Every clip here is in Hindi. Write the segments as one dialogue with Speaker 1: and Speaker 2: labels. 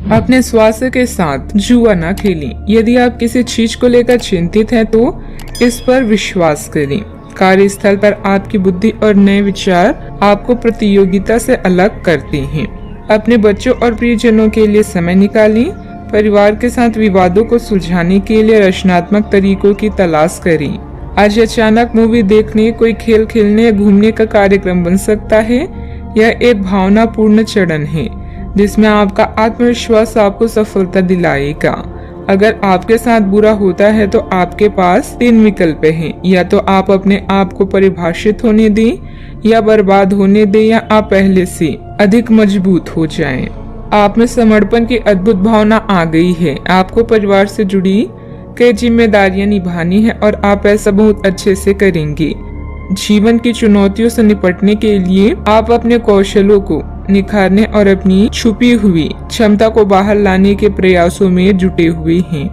Speaker 1: अपने स्वास्थ्य के साथ जुआ न खेलें। यदि आप किसी चीज को लेकर चिंतित हैं तो इस पर विश्वास करें। कार्यस्थल पर आपकी बुद्धि और नए विचार आपको प्रतियोगिता से अलग करते हैं। अपने बच्चों और प्रियजनों के लिए समय निकालें। परिवार के साथ विवादों को सुलझाने के लिए रचनात्मक तरीकों की तलाश करें। आज अचानक मूवी देखने, कोई खेल खेलने या घूमने का कार्यक्रम बन सकता है। यह एक भावनापूर्ण चरण है जिसमें आपका आत्मविश्वास आपको सफलता दिलाएगा। अगर आपके साथ बुरा होता है तो आपके पास 3 विकल्प हैं। या तो आप अपने आप को परिभाषित होने दें, या बर्बाद होने दें, या आप पहले से अधिक मजबूत हो जाएं। आप में समर्पण की अद्भुत भावना आ गई है। आपको परिवार से जुड़ी कई जिम्मेदारियां निभानी है और आप ऐसा बहुत अच्छे से करेंगे। जीवन की चुनौतियों से निपटने के लिए आप अपने कौशलों को निखारने और अपनी छुपी हुई क्षमता को बाहर लाने के प्रयासों में जुटे हुए हैं।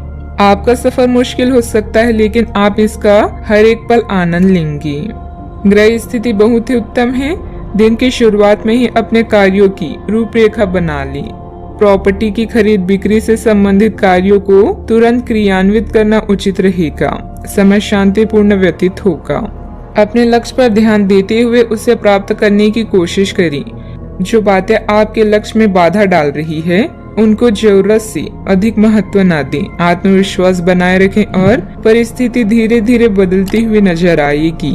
Speaker 1: आपका सफर मुश्किल हो सकता है, लेकिन आप इसका हर एक पल आनंद लेंगे। ग्रह स्थिति बहुत ही उत्तम है। दिन की शुरुआत में ही अपने कार्यों की रूपरेखा बना लें। प्रॉपर्टी की खरीद बिक्री से संबंधित कार्यों को तुरंत क्रियान्वित करना उचित रहेगा। समय शांतिपूर्ण व्यतीत होगा। अपने लक्ष्य पर ध्यान देते हुए उसे प्राप्त करने की कोशिश करें। जो बातें आपके लक्ष्य में बाधा डाल रही है उनको जरूरत से अधिक महत्व न दें। आत्मविश्वास बनाए रखें और परिस्थिति धीरे धीरे बदलती हुई नजर आएगी।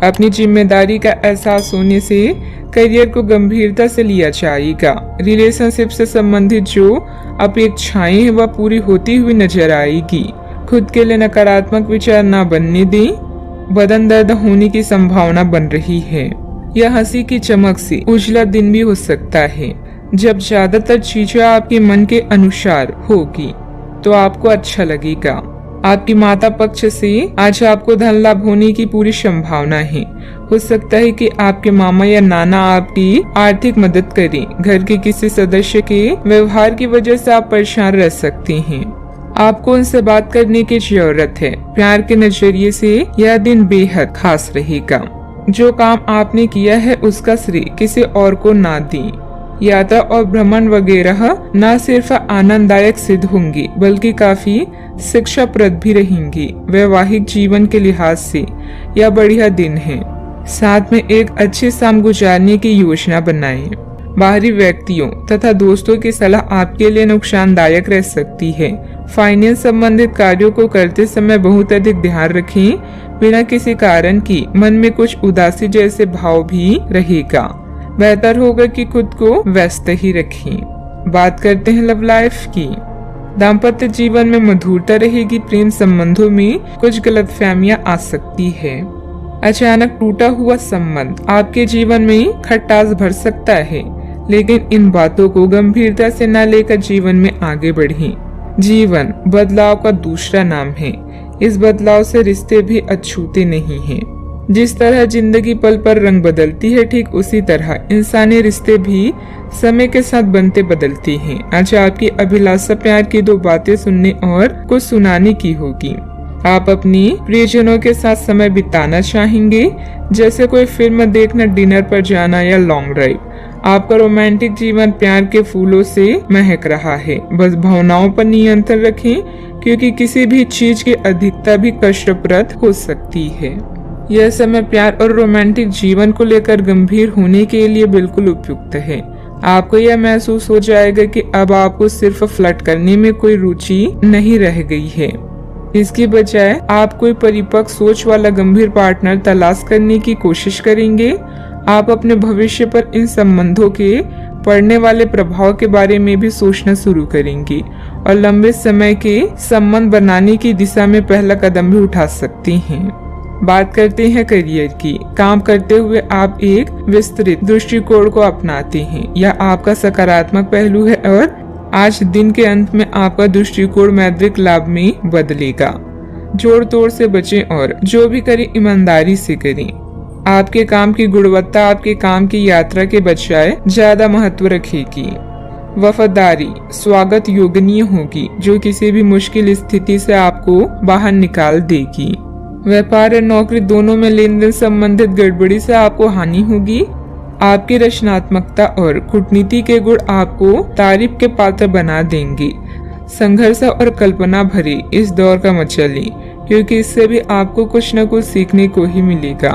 Speaker 1: अपनी जिम्मेदारी का एहसास होने से करियर को गंभीरता से लिया जाएगा। रिलेशनशिप से संबंधित जो अपेक्षाएं हैं वह पूरी होती हुई नजर आएगी। खुद के लिए नकारात्मक विचार न बनने दें। बदन दर्द होने की संभावना बन रही है। यह हंसी की चमक से उजला दिन भी हो सकता है। जब ज्यादातर चीजें आपके मन के अनुसार होगी तो आपको अच्छा लगेगा। आपकी माता पक्ष से आज आपको धन लाभ होने की पूरी संभावना है। हो सकता है कि आपके मामा या नाना आपकी आर्थिक मदद करें। घर के किसी सदस्य के व्यवहार की वजह से आप परेशान रह सकते हैं। आपको उनसे बात करने की जरूरत है। प्यार के नजरिए से यह दिन बेहद खास रहेगा। जो काम आपने किया है उसका श्रेय किसी और को ना दें। यात्रा और भ्रमण वगैरह न सिर्फ आनंददायक सिद्ध होंगी बल्कि काफी शिक्षाप्रद भी रहेंगी। वैवाहिक जीवन के लिहाज से यह बढ़िया दिन है। साथ में एक अच्छी शाम गुजारने की योजना बनाएं। बाहरी व्यक्तियों तथा दोस्तों की सलाह आपके लिए नुकसानदायक रह सकती है। फाइनेंस संबंधित कार्यों को करते समय बहुत अधिक ध्यान रखें। बिना किसी कारण की मन में कुछ उदासी जैसे भाव भी रहेगा। बेहतर होगा कि खुद को व्यस्त ही रखें। बात करते हैं लव लाइफ की। दाम्पत्य जीवन में मधुरता रहेगी। प्रेम संबंधों में कुछ गलतफहमियां आ सकती है। अचानक टूटा हुआ संबंध आपके जीवन में खटास भर सकता है, लेकिन इन बातों को गंभीरता से न लेकर जीवन में आगे बढ़ें। जीवन बदलाव का दूसरा नाम है। इस बदलाव से रिश्ते भी अछूते नहीं हैं। जिस तरह जिंदगी पल पर रंग बदलती है, ठीक उसी तरह इंसानी रिश्ते भी समय के साथ बनते बदलते हैं। आज आपकी अभिलाषा प्यार की 2 बातें सुनने और कुछ सुनाने की होगी। आप अपनी प्रियजनों के साथ समय बिताना चाहेंगे, जैसे कोई फिल्म देखना, डिनर पर जाना या लॉन्ग ड्राइव। आपका रोमांटिक जीवन प्यार के फूलों से महक रहा है। बस भावनाओं पर नियंत्रण रखें, क्योंकि किसी भी चीज की अधिकता भी कष्टप्रद हो सकती है। यह समय प्यार और रोमांटिक जीवन को लेकर गंभीर होने के लिए बिल्कुल उपयुक्त है। आपको यह महसूस हो जाएगा कि अब आपको सिर्फ फ्लर्ट करने में कोई रुचि नहीं रह गई है। इसके बजाय आप कोई परिपक्व सोच वाला गंभीर पार्टनर तलाश करने की कोशिश करेंगे। आप अपने भविष्य पर इन संबंधों के पड़ने वाले प्रभाव के बारे में भी सोचना शुरू करेंगे और लंबे समय के संबंध बनाने की दिशा में पहला कदम भी उठा सकते हैं। बात करते हैं करियर की। काम करते हुए आप एक विस्तृत दृष्टिकोण को अपनाते हैं। यह आपका सकारात्मक पहलू है और आज दिन के अंत में आपका दृष्टिकोण मौद्रिक लाभ में बदलेगा। जोड़ तोड़ से बचें और जो भी करें ईमानदारी से करें। आपके काम की गुणवत्ता आपके काम की यात्रा के बजाय ज्यादा महत्व रखेगी। वफादारी स्वागत योग्य होगी, जो किसी भी मुश्किल स्थिति से आपको बाहर निकाल देगी। व्यापार और नौकरी दोनों में लेन देन संबंधित गड़बड़ी से आपको हानि होगी। आपकी रचनात्मकता और कूटनीति के गुण आपको तारीफ के पात्र बना देंगे। संघर्ष और कल्पना भरी इस दौर का मजा लें, क्योंकि इससे भी आपको कुछ न कुछ सीखने को ही मिलेगा।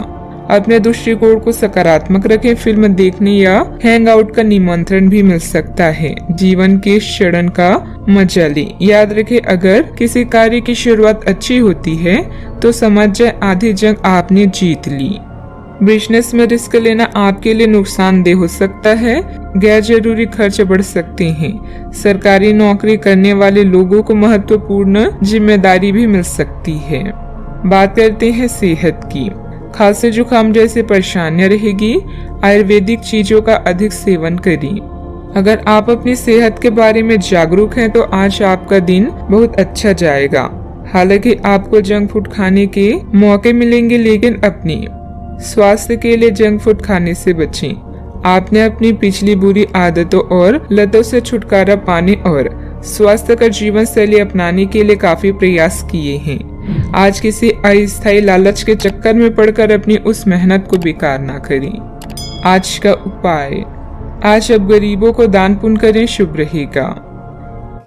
Speaker 1: अपने दृष्टिकोण को सकारात्मक रखें। फिल्म देखने या हैंग आउट का निमंत्रण भी मिल सकता है। जीवन के इस क्षण का मजा लें। याद रखें, अगर किसी कार्य की शुरुआत अच्छी होती है तो समझ जाए आधी जंग आपने जीत ली। बिजनेस में रिस्क लेना आपके लिए नुकसानदेह हो सकता है। गैर जरूरी खर्च बढ़ सकते हैं। सरकारी नौकरी करने वाले लोगों को महत्वपूर्ण जिम्मेदारी भी मिल सकती है। बात करते हैं सेहत की। खांसी जुकाम जैसी परेशानियां रहेगी। आयुर्वेदिक चीजों का अधिक सेवन करें। अगर आप अपनी सेहत के बारे में जागरूक हैं तो आज आपका दिन बहुत अच्छा जाएगा। हालांकि आपको जंक फूड खाने के मौके मिलेंगे, लेकिन अपनी स्वास्थ्य के लिए जंक फूड खाने से बचें। आपने अपनी पिछली बुरी आदतों और लतों से छुटकारा पाने और स्वास्थ्यकर जीवन शैली अपनाने के लिए काफी प्रयास किए हैं। आज किसी अस्थायी लालच के चक्कर में पड़कर अपनी उस मेहनत को बेकार ना करें। आज का उपाय, आज अब गरीबों को दान पुण्य करें, शुभ रहेगा।